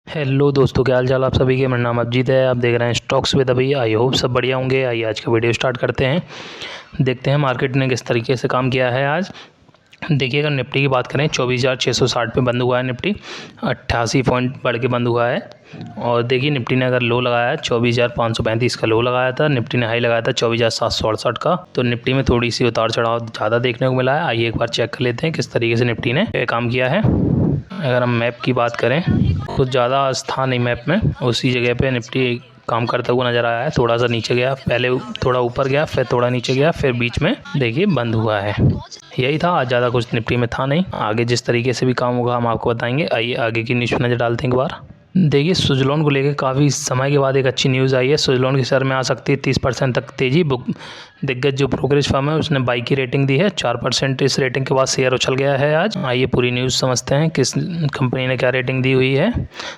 Hello दोस्तों, क्या हाल चाल आप सभी के। मेरा नाम अभिजीत है। आप देख रहे हैं स्टॉक्स विद अभी। आई होप सब बढ़िया होंगे। आइए आज का वीडियो स्टार्ट करते हैं। देखते हैं मार्केट ने किस तरीके से काम किया है आज। देखिए, अगर निफ्टी की बात करें 24,660 पे बंद हुआ है। निफ्टी 88 पॉइंट बढ़ के बंद हुआ है। और देखिए, निफ्टी ने अगर लो लगाया है 24,535 का लो लगाया था। निफ्टी ने हाई लगाया था 24,768 का। तो निफ्टी में थोड़ी सी उतार चढ़ाव ज़्यादा देखने को मिला है। आइए एक बार चेक कर लेते हैं किस तरीके से निफ्टी ने काम किया है। अगर हम मैप की बात करें, कुछ ज़्यादा स्थान नहीं मैप में, उसी जगह पे निफ्टी काम करता हुआ नज़र आया है। थोड़ा सा नीचे गया, पहले थोड़ा ऊपर गया, फिर थोड़ा नीचे गया, फिर बीच में देखिए बंद हुआ है। यही था आज, ज़्यादा कुछ निफ्टी में था नहीं। आगे जिस तरीके से भी काम होगा हम आपको बताएंगे। आइए आगे की न्यूज़ पर नज़र डालते हैं एक बार। देखिए, सुजलॉन को लेकर काफ़ी समय के बाद एक अच्छी न्यूज़ आई है। सुजलॉन के शेयर में आ सकती है 30% तक तेज़ी। दिग्गज जो ब्रोकरेज फर्म है उसने बाई की रेटिंग दी है। 4% इस रेटिंग के बाद शेयर उछल गया है आज। आइए पूरी न्यूज़ समझते हैं किस कंपनी ने क्या रेटिंग दी हुई है।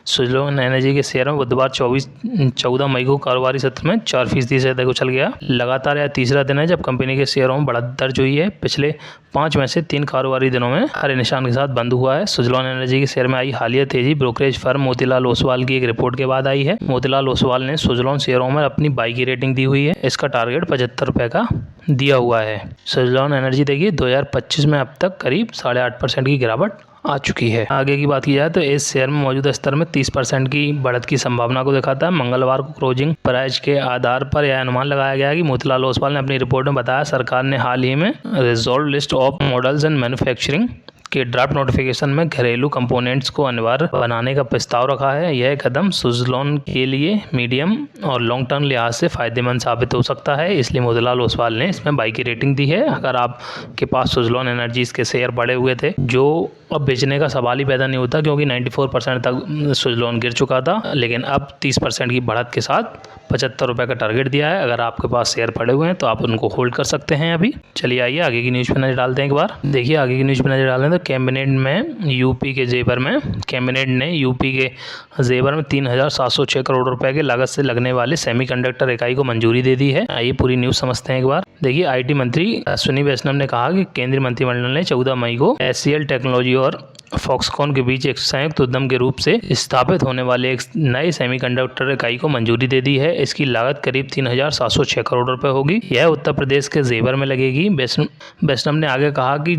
सुजलॉन एनर्जी के शेयर में बुधवार 14 मई को कारोबारी सत्र में 4% से अधिक उछल गया। लगातार यह तीसरा दिन है जब कंपनी के शेयरों में बढ़त दर्ज हुई है। पिछले 5 में से 3 कारोबारी दिनों में हरे निशान के साथ बंद हुआ है। सुजलॉन एनर्जी के शेयर में आई हालिया तेजी ब्रोकरेज फर्म मोतीलाल ओसवाल की एक रिपोर्ट के बाद आई है। मोतीलाल ओसवाल ने सुजलॉन शेयरों में अपनी बाई की रेटिंग दी हुई है। इसका टारगेट 75 रुपये का दिया हुआ है। सुजलॉन एनर्जी देखिए 2025 में अब तक करीब 8.5% की गिरावट आ चुकी है। आगे की बात की जाए तो इस शेयर में मौजूदा स्तर में 30% की बढ़त की संभावना को दिखाता है। मंगलवार को क्लोजिंग प्राइस के आधार पर यह अनुमान लगाया गया है कि मोतीलाल ओसवाल ने अपनी रिपोर्ट में बताया सरकार ने हाल ही में resolve list of models and manufacturing के ड्राफ्ट नोटिफिकेशन में घरेलू कंपोनेंट्स को अनिवार्य बनाने का प्रस्ताव रखा है। यह कदम सुजलॉन के लिए मीडियम और लॉन्ग टर्म लिहाज से फायदेमंद साबित हो सकता है, इसलिए मोतीलाल ओसवाल ने इसमें बाई की रेटिंग दी है। अगर आपके पास सुजलॉन एनर्जीज के शेयर बढ़े हुए थे, जो अब बेचने का सवाल ही पैदा नहीं होता क्योंकि 94% तक सुजलॉन गिर चुका था, लेकिन अब 30% की बढ़त के साथ 75 रुपये का टारगेट दिया है। अगर आपके पास शेयर पड़े हुए हैं तो आप उनको होल्ड कर सकते हैं अभी। चलिए आइए आगे की न्यूज़ पे नजर डालते हैं एक बार। देखिए, आगे की न्यूज़ पे नजर डालते हैं तो कैबिनेट में यूपी के जेवर में कैबिनेट ने यूपी के जेवर में 3,706 करोड़ रुपए के लागत से लगने वाले सेमीकंडक्टर इकाई को मंजूरी दे दी है। आइए पूरी न्यूज़ समझते हैं एक बार। देखिए, आईटी मंत्री अश्विनी वैष्णव ने कहा कि केंद्रीय मंत्रिमंडल ने 14 मई को एचसीएल टेक्नोलॉजी और फॉक्सकॉन के बीच एक संयुक्त उद्यम के रूप से स्थापित होने वाले एक नए सेमीकंडक्टर इकाई को मंजूरी दे दी है। इसकी लागत करीब 3,706 करोड़ रुपए होगी। यह उत्तर प्रदेश के जेवर में लगेगी। वैष्णव ने आगे कहा कि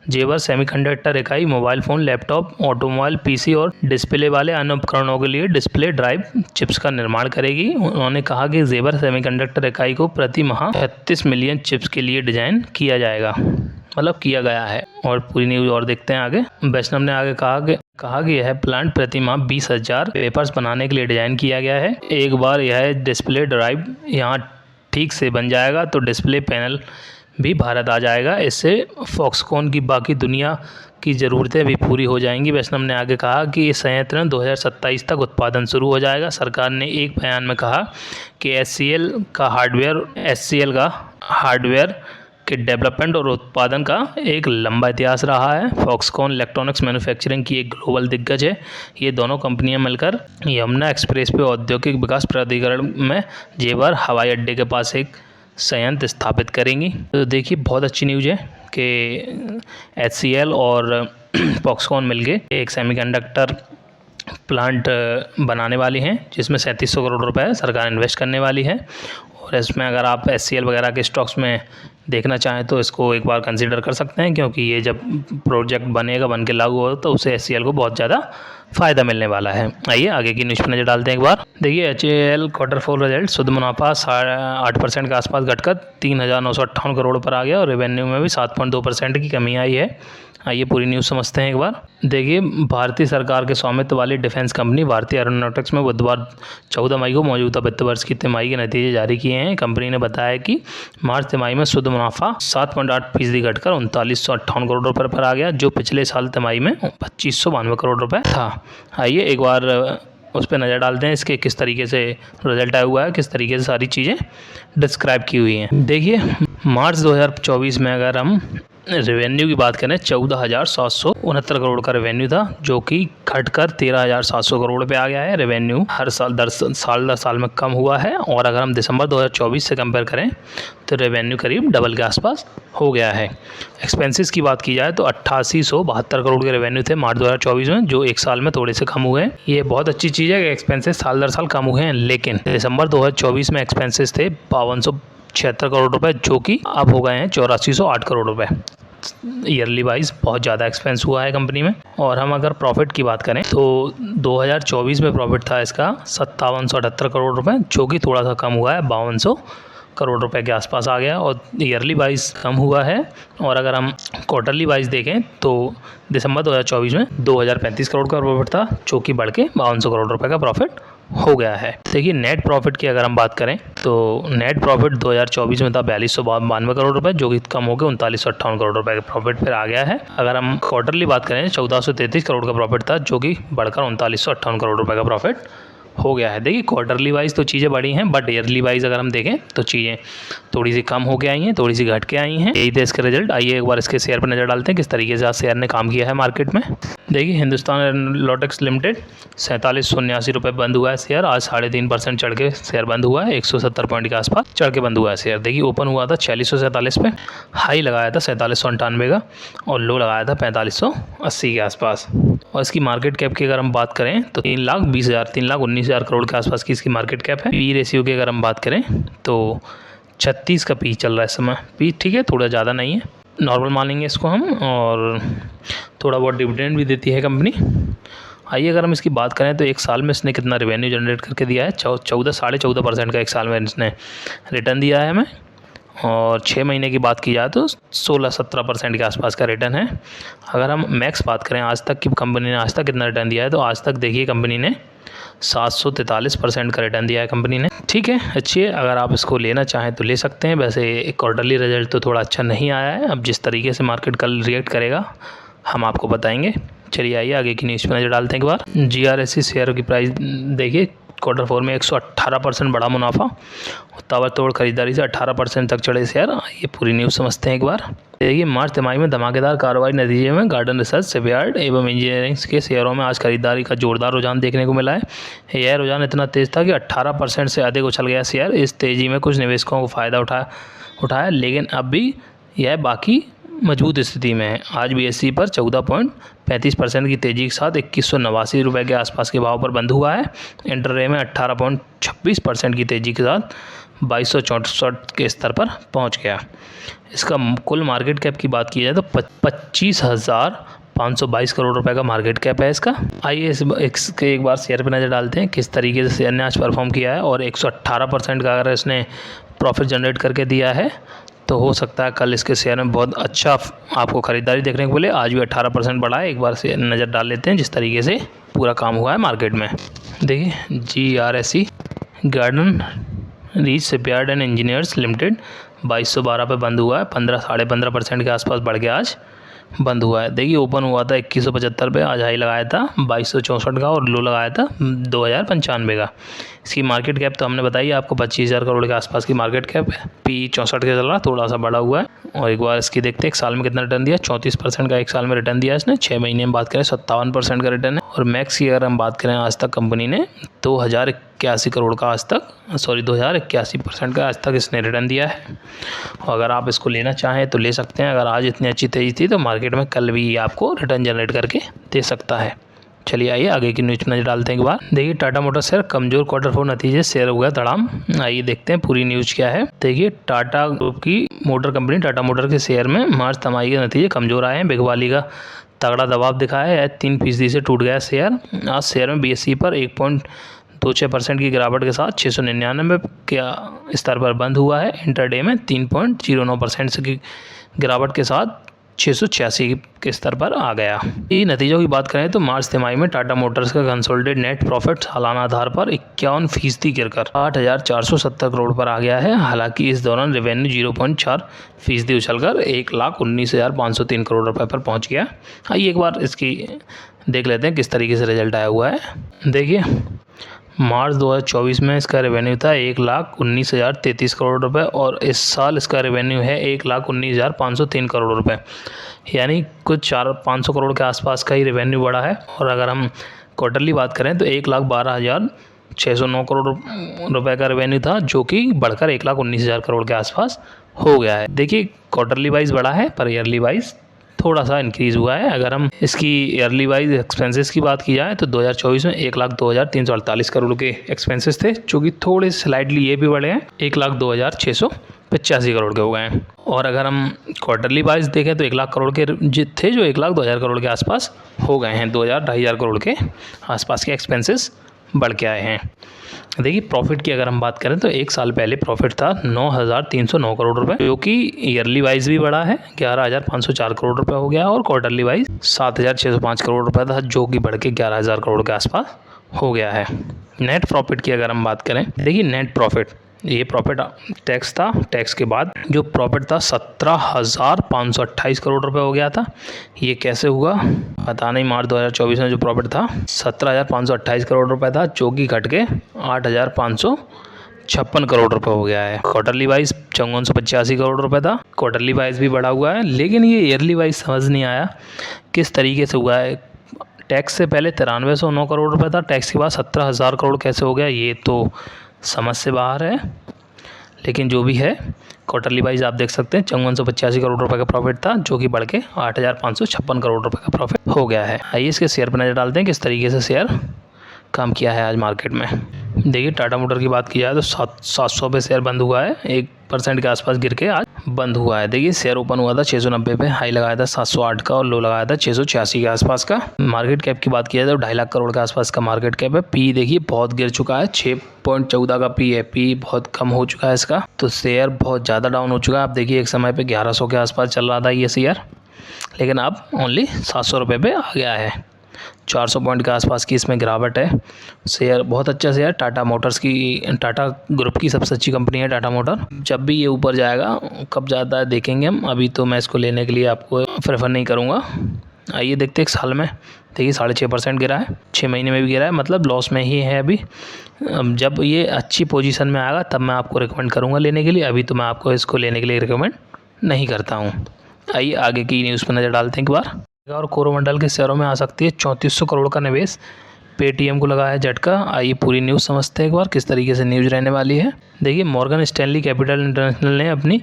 जेवर सेमीकंडक्टर इकाई mobile phone, laptop, automobile, PC और डिस्प्ले वाले अन्य उपकरणों के लिए डिस्प्ले ड्राइव चिप्स का निर्माण करेगी। उन्होंने कहा कि जेवर सेमीकंडक्टर इकाई को प्रति माह 36 मिलियन चिप्स के लिए डिजाइन किया जाएगा, मतलब किया गया है। और पूरी न्यूज़ और देखते हैं आगे। वैष्णव ने आगे कहा कि यह प्लांट प्रति माह 20,000 पेपर्स बनाने के लिए डिजाइन किया गया है। एक बार यह डिस्प्ले ड्राइव यहाँ ठीक से बन जाएगा तो डिस्प्ले पैनल भी भारत आ जाएगा। इससे फॉक्सकॉन की बाकी दुनिया की ज़रूरतें भी पूरी हो जाएंगी। वैष्णव ने आगे कहा कि इस संयंत्र 2027 तक उत्पादन शुरू हो जाएगा। सरकार ने एक बयान में कहा कि एचसीएल का हार्डवेयर के डेवलपमेंट और उत्पादन का एक लंबा इतिहास रहा है। फॉक्सकॉन इलेक्ट्रॉनिक्स मैन्युफैक्चरिंग की एक ग्लोबल दिग्गज है। ये दोनों कंपनियां मिलकर यमुना एक्सप्रेस पे औद्योगिक विकास प्राधिकरण में जेवर हवाई अड्डे के पास एक संयंत्र स्थापित करेंगी। तो देखिए, बहुत अच्छी न्यूज़ है कि एचसीएल और फॉक्सकॉन मिलके एक सेमीकंडक्टर प्लांट बनाने वाली हैं, जिसमें 3700 करोड़ रुपए सरकार इन्वेस्ट करने वाली है। और इसमें अगर आप एचसीएल वगैरह के स्टॉक्स में देखना चाहें तो इसको एक बार कंसीडर कर सकते हैं, क्योंकि ये जब प्रोजेक्ट बनेगा, बन के लागू होगा, तो उससे एचसीएल को बहुत ज़्यादा फ़ायदा मिलने वाला है। आइए आगे की न्यूज़ पर नजर डालते हैं एक बार। देखिए, एचएएल क्वार्टर 4 रिजल्ट शुद्ध मुनाफा 8% के आसपास घटकर 3,958 करोड़ पर आ गया और रेवेन्यू में भी 7.2% की कमी आई है। आइए पूरी न्यूज़ समझते हैं एक बार। देखिए, भारतीय सरकार के स्वामित्व वाली डिफेंस कंपनी भारतीय एरोनॉटिक्स में बुधवार 14 मई को मौजूदा वित्त वर्ष की तिमाही के नतीजे जारी किए हैं। कंपनी ने बताया कि मार्च तिमाही में शुद्ध मुनाफा 7.8% घटकर 3,958 करोड़ रुपये पर आ गया, जो पिछले साल तिमाही में 2,592 करोड़ रुपये था। आइए एक बार उस पर नज़र डालते हैं, इसके किस तरीके से रिजल्ट आया हुआ है, किस तरीके से सारी चीज़ें डिस्क्राइब की हुई हैं। देखिए, मार्च 2024 में अगर हम रेवेन्यू की बात करें 14,769 करोड़ का रेवेन्यू था, जो कि घटकर 13,700 करोड़ पे आ गया है। रेवेन्यू हर साल दर साल में कम हुआ है। और अगर हम दिसंबर 2024 से कंपेयर करें तो रेवेन्यू करीब डबल के आसपास हो गया है। एक्सपेंसेस की बात की जाए तो 8872 करोड़ के रेवेन्यू थे मार्च 2024 में, जो एक साल में थोड़े से कम हुए हैं। ये बहुत अच्छी चीज़ है कि एक्सपेंसेस साल दर साल कम हुए हैं, लेकिन दिसंबर 2024 में एक्सपेंसेस थे 5276 करोड़ रुपए, जो कि अब हो गए हैं 8408 करोड़ रुपए। ईयरली वाइज बहुत ज़्यादा एक्सपेंस हुआ है कंपनी में। और हम अगर प्रॉफिट की बात करें तो 2024 में प्रॉफिट था इसका 5778 करोड़ रुपए, जो कि थोड़ा सा कम हुआ है, 5200 करोड़ रुपए के आसपास आ गया और ईयरली वाइज कम हुआ है। और अगर हम क्वार्टरली वाइज देखें तो दिसंबर 2024 में 2035 करोड़ का प्रॉफिट था, जो कि बढ़ के 5200 करोड़ रुपए का प्रॉफिट हो गया है। देखिए नेट प्रॉफिट की अगर हम बात करें तो नेट प्रॉफिट 2024 में था 4292 करोड़ रुपए, जो कि कम हो गया 3958 करोड़ रुपए के प्रॉफिट पर आ गया है। अगर हम क्वार्टरली बात करें 1433 करोड़ का प्रॉफिट था, जो कि बढ़कर 3958 करोड़ रुपए का प्रॉफिट हो गया है। देखिए क्वार्टरली वाइज तो चीज़ें बढ़ी हैं, बट ईयरली वाइज अगर हम देखें तो चीज़ें थोड़ी सी कम हो के आई हैं, थोड़ी सी घट के आई हैं। यही थे इसके रिजल्ट। आइए एक बार इसके शेयर पर नज़र डालते हैं किस तरीके से आज शेयर ने काम किया है मार्केट में। देखिए हिंदुस्तान एरोनॉटिक्स लिमिटेड 4779 रुपये बंद हुआ है शेयर। आज 3.5% चढ़ के शेयर बंद हुआ है, 170 पॉइंट के आसपास चढ़ के बंद हुआ है शेयर। देखिए ओपन हुआ था 4647 पे, हाई लगाया था 4798 का और लो लगाया था 4580 के आसपास। और इसकी मार्केट कैप की अगर हम बात करें तो 3,19,000 करोड़ के आसपास की इसकी मार्केट कैप है। पी रेशियो की अगर हम बात करें तो 36 का पी चल रहा है इस समय। पी ठीक है, थोड़ा ज़्यादा नहीं है, नॉर्मल मानेंगे इसको हम। और थोड़ा बहुत डिविडेंड भी देती है कंपनी। आइए अगर हम इसकी बात करें तो एक साल में इसने कितना रेवेन्यू जनरेट करके दिया है, 14.5% का एक साल में इसने रिटर्न दिया है हमें। और 6 महीने की बात की जाए तो 16-17% के आसपास का रिटर्न है। अगर हम मैक्स बात करें आज तक की कंपनी ने आज तक कितना रिटर्न दिया है, तो आज तक देखिए कंपनी ने 743% का रिटर्न दिया है कंपनी ने। ठीक है, अच्छी है, अगर आप इसको लेना चाहें तो ले सकते हैं। वैसे क्वार्टरली रिजल्ट तो थोड़ा अच्छा नहीं आया है, अब जिस तरीके से मार्केट कल रिएक्ट करेगा हम आपको बताएंगे। चलिए आइए आगे की न्यूज़ पर नज़र डालते हैं एक बार। GRSC शेयर की प्राइस देखिए क्वार्टर 4 में 118% बड़ा मुनाफा, ताबड़तोड़ खरीदारी से 18% तक चढ़े शेयर। ये पूरी न्यूज़ समझते हैं एक बार। देखिए मार्च तिमाही में धमाकेदार कार्रवाई नतीजे में गार्डन रिसर्च, शिपयार्ड एवं इंजीनियरिंग के शेयरों में आज खरीदारी का जोरदार रुझान देखने को मिला है। यह रुझान इतना तेज था कि 18% से अधिक उछल गया शेयर। इस तेज़ी में कुछ निवेशकों को फ़ायदा उठाया, लेकिन अब भी यह बाकी मजबूत स्थिति में है। आज BSE पर 14.35% की तेज़ी के साथ 2189 रुपये के आसपास के भाव पर बंद हुआ है। इंटरडे में 18.26% की तेज़ी के साथ 2264 के स्तर पर पहुंच गया। इसका कुल मार्केट कैप की बात की जाए तो 25,522 करोड़ रुपए का मार्केट कैप है इसका। आइए इसके एक बार शेयर पर नज़र डालते हैं किस तरीके से शेयर ने आज परफॉर्म किया है। और 118% का अगर इसने प्रॉफिट जनरेट करके दिया है तो हो सकता है कल इसके शेयर में बहुत अच्छा आपको खरीदारी देखने को मिले। आज भी 18% बढ़ा है। एक बार से नज़र डाल लेते हैं जिस तरीके से पूरा काम हुआ है मार्केट में। देखिए GRSC garden reach shipyard and engineers limited 2212 पे बंद हुआ है, 15.5% के आसपास बढ़ गया आज बंद हुआ है। देखिए ओपन हुआ था 2175 पे, आज हाई लगाया था 2264 का और लो लगाया था 2095 का। इसकी मार्केट कैप तो हमने बताई आपको 25,000 करोड़ के आसपास की मार्केट कैप है। पी 64 का चल रहा, थोड़ा सा बढ़ा हुआ है। और एक बार इसकी देखते हैं एक साल में कितना रिटर्न दिया। 34% का एक साल में रिटर्न दिया इसने। 6 महीने में बात करें 57% का रिटर्न है। और मैक्स की अगर हम बात करें आज तक कंपनी ने 2081 करोड़ का 2081% का आज तक इसने रिटर्न दिया है। और अगर आप इसको लेना चाहें तो ले सकते हैं। अगर आज इतनी अच्छी तेज़ी थी तो मार्केट में कल भी आपको रिटर्न जनरेट करके दे सकता है। चलिए आइए आगे की न्यूज़ नज़र डालते हैं एक बार। देखिए टाटा मोटर शेयर कमजोर क्वार्टर 4 नतीजे शेयर हो गया धड़ाम। आइए देखते हैं पूरी न्यूज़ क्या है। देखिए टाटा ग्रुप की मोटर कंपनी टाटा मोटर के शेयर में मार्च तिमाही के नतीजे कमजोर आए हैं। बिकवाली का तगड़ा दबाव दिखाया है, 3% से टूट गया शेयर। आज शेयर में BSE पर 1.26% की गिरावट के साथ 699 के स्तर पर बंद हुआ है। इंटरडे में 3.09% से की गिरावट के साथ 686 के स्तर पर आ गया। ये नतीजों की बात करें तो मार्च तिमाही में टाटा मोटर्स का कंसोलिडेटेड नेट प्रॉफिट सालाना आधार पर 51% गिरकर 8,470 करोड़ पर आ गया है। हालांकि इस दौरान रेवेन्यू 0.4% उछलकर 1,19,503 करोड़ रुपए पर पहुंच गया। आइए एक बार इसकी देख लेते हैं किस तरीके से रिजल्ट आया हुआ है। देखिए मार्च 2024 में इसका रेवेन्यू था 1,19,033 करोड़ रुपए और इस साल इसका रेवेन्यू है 1,19,503 करोड़ रुपए, यानी कुछ 400-500 करोड़ के आसपास का ही रेवेन्यू बढ़ा है। और अगर हम क्वार्टरली बात करें तो 1,12,609 करोड़ रुपए का रेवेन्यू था, जो कि बढ़कर 1,19,000 करोड़ के आसपास हो गया है। देखिए क्वार्टरली वाइज बढ़ा है पर ईयरली वाइज थोड़ा सा इंक्रीज़ हुआ है। अगर हम इसकी ईयरली वाइज एक्सपेंसेस की बात की जाए तो 2024 में 1,02,348 करोड़ के एक्सपेंसेस थे, जो कि थोड़े स्लाइडली ये भी बढ़े हैं, 1,02,685 करोड़ के हो गए हैं। और अगर हम क्वार्टरली वाइज देखें तो 1,00,000 करोड़ के थे, जो 1,02,000 करोड़ के आसपास हो गए हैं। 2,000-2,500 करोड़ के आसपास के एक्सपेंसेस बढ़ के आए हैं। देखिए प्रॉफिट की अगर हम बात करें तो एक साल पहले प्रॉफिट था 9,309 करोड़ रुपए, जो कि ईयरली वाइज भी बढ़ा है, 11,504 करोड़ रुपए हो गया, और क्वार्टरली वाइज 7,605 करोड़ रुपए था, जो कि बढ़ के 11,000 करोड़ के आसपास हो गया है। नेट प्रॉफिट की अगर हम बात करें, देखिए नेट प्रॉफिट, ये प्रॉफिट टैक्स था, टैक्स के बाद जो प्रॉफिट था 17,528 करोड़ रुपए हो गया था। ये कैसे हुआ पता नहीं। मार्च 2024 में जो प्रॉफिट था 17,528 करोड़ रुपए था, जो कि घट के 8,556 करोड़ रुपए हो गया है। क्वार्टरली वाइज 5485 करोड़ रुपए था, क्वार्टरली वाइज भी बढ़ा हुआ है, लेकिन ये ईयरली वाइज समझ नहीं आया किस तरीके से हुआ है। टैक्स से पहले 9309 करोड़ रुपए था, टैक्स के बाद 17,000 करोड़ कैसे हो गया, ये तो समझ से बाहर है। लेकिन जो भी है क्वार्टरली वाइज आप देख सकते हैं 5485 करोड़ रुपए का प्रॉफिट था, जो कि बढ़ के 8,556 करोड़ रुपए का प्रॉफिट हो गया है। आइए इसके शेयर पर नज़र डालते हैं किस तरीके से शेयर काम किया है आज मार्केट में। देखिए टाटा मोटर की बात की जाए तो 700 पे शेयर बंद हुआ है, 1% के आसपास गिर के आज बंद हुआ है। देखिए शेयर ओपन हुआ था 690 पे, हाई लगाया था 708 का और लो लगाया था 686 के आसपास का। मार्केट कैप की बात की जाए तो 2.5 लाख करोड़ के आसपास का मार्केट कैप है। पी देखिए बहुत गिर चुका है, 6.14 का पी है, पी बहुत कम हो चुका है इसका, तो शेयर बहुत ज़्यादा डाउन हो चुका है। आप देखिए एक समय पर 1100 के आसपास चल रहा था ये शेयर, लेकिन अब ओनली 700 रुपये पे आ गया है। 400 पॉइंट के आसपास की इसमें गिरावट है। शेयर बहुत अच्छा शेयर, टाटा मोटर्स की, टाटा ग्रुप की सबसे अच्छी कंपनी है टाटा मोटर। जब भी ये ऊपर जाएगा, कब जाता है देखेंगे हम, अभी तो मैं इसको लेने के लिए आपको प्रेफर नहीं करूँगा। आइए देखते हैं एक साल में। देखिए 6.5% गिरा है, 6 महीने में भी गिरा है, मतलब लॉस में ही है अभी। जब ये अच्छी पोजीशन में आएगा तब मैं आपको रिकमेंड करूँगा लेने के लिए, अभी तो मैं आपको इसको लेने के लिए रिकमेंड नहीं करता हूँ। आइए आगे की न्यूज़ पर नज़र डालते हैं एक बार। और कोरोमंडल के शेयरों में आ सकती है 3400 करोड़ का निवेश, पेटीएम को लगा है झटका। आइए पूरी न्यूज़ समझते हैं एक बार किस तरीके से न्यूज़ रहने वाली है। देखिए मॉर्गन स्टैनली कैपिटल इंटरनेशनल ने अपनी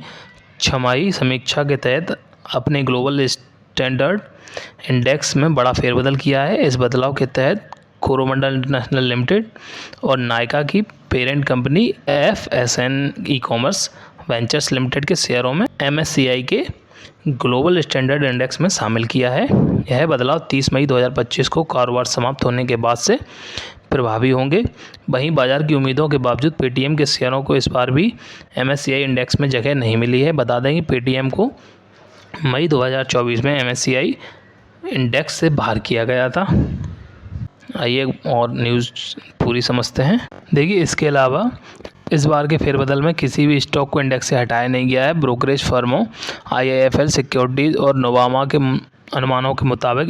छमाही समीक्षा के तहत अपने ग्लोबल स्टैंडर्ड इंडेक्स में बड़ा फेरबदल किया है। इस बदलाव के तहत कोरोमंडल इंटरनेशनल लिमिटेड और नायका की parent company FSN ecommerce ventures limited के शेयरों में MSCI के ग्लोबल स्टैंडर्ड इंडेक्स में शामिल किया है। यह बदलाव 30 मई 2025 को कारोबार समाप्त होने के बाद से प्रभावी होंगे। वहीं बाजार की उम्मीदों के बावजूद पेटीएम के शेयरों को इस बार भी MSCI इंडेक्स में जगह नहीं मिली है। बता दें कि पेटीएम को मई 2024 में MSCI इंडेक्स से बाहर किया गया था। आइए और न्यूज़ पूरी समझते हैं। देखिए इसके अलावा इस बार के फेरबदल में किसी भी स्टॉक को इंडेक्स से हटाया नहीं गया है। ब्रोकरेज फर्मों IIFL सिक्योरिटीज़ और नोवामा के अनुमानों के मुताबिक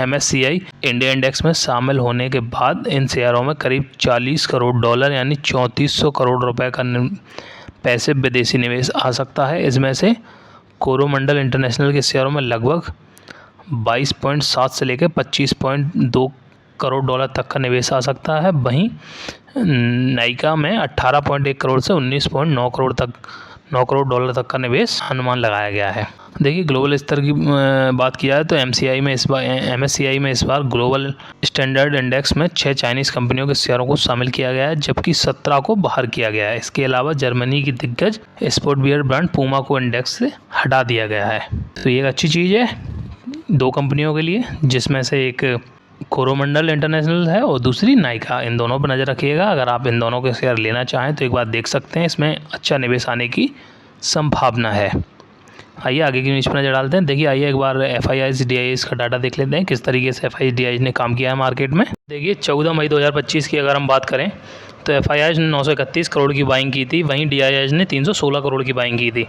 MSCI इंडिया इंडेक्स में शामिल होने के बाद इन शेयरों में करीब $40 करोड़ यानी 3400 करोड़ रुपए का पैसे विदेशी निवेश आ सकता है। इसमें से कोरोमंडल इंटरनेशनल के शेयरों में लगभग 22.7 से लेकर 25.2 करोड़ डॉलर तक का निवेश आ सकता है। वहीं नायका में 18.1 करोड़ से 19.9 करोड़ तक 9 करोड़ डॉलर तक का निवेश अनुमान लगाया गया है। देखिए ग्लोबल स्तर की बात की जाए तो MSCI में इस बार ग्लोबल स्टैंडर्ड इंडेक्स में 6 चाइनीज़ कंपनियों के शेयरों को शामिल किया गया है, जबकि 17 को बाहर किया गया है। इसके अलावा जर्मनी की दिग्गज स्पोर्ट बियर ब्रांड पूमा को इंडेक्स से हटा दिया गया है। तो ये एक अच्छी चीज़ है 2 कंपनियों के लिए, जिसमें से एक कोरोमंडल इंटरनेशनल है और दूसरी नायका। इन दोनों पर नज़र रखिएगा। अगर आप इन दोनों के शेयर लेना चाहें तो एक बार देख सकते हैं, इसमें अच्छा निवेश आने की संभावना है। आइए आगे की न्यूज़ पर नज़र डालते हैं। देखिए आइए एक बार FIIs DIIs का डाटा देख लेते हैं किस तरीके से FIIs DIIs ने काम किया है मार्केट में। देखिए 14 मई 2025 की अगर हम बात करें तो FIIs ने 931 करोड़ की बाइंग की थी, वहीं DIIs ने 316 करोड़ की बाइंग की थी।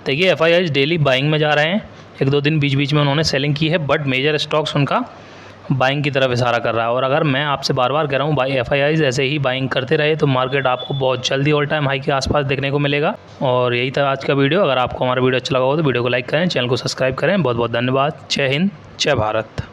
देखिए FIIs डेली बाइंग में जा रहे हैं, 1-2 दिन बीच बीच में उन्होंने सेलिंग की है, बट मेजर स्टॉक्स उनका बाइंग की तरफ इशारा कर रहा है। और अगर मैं आपसे बार बार कह रहा हूँ भाई FIIs ऐसे ही बाइंग करते रहे तो मार्केट आपको बहुत जल्दी ऑल टाइम हाई के आसपास देखने को मिलेगा। और यही था आज का वीडियो। अगर आपको हमारा वीडियो अच्छा लगा हो तो वीडियो को लाइक करें, चैनल को सब्सक्राइब करें। बहुत बहुत धन्यवाद। जय हिंद, जय भारत।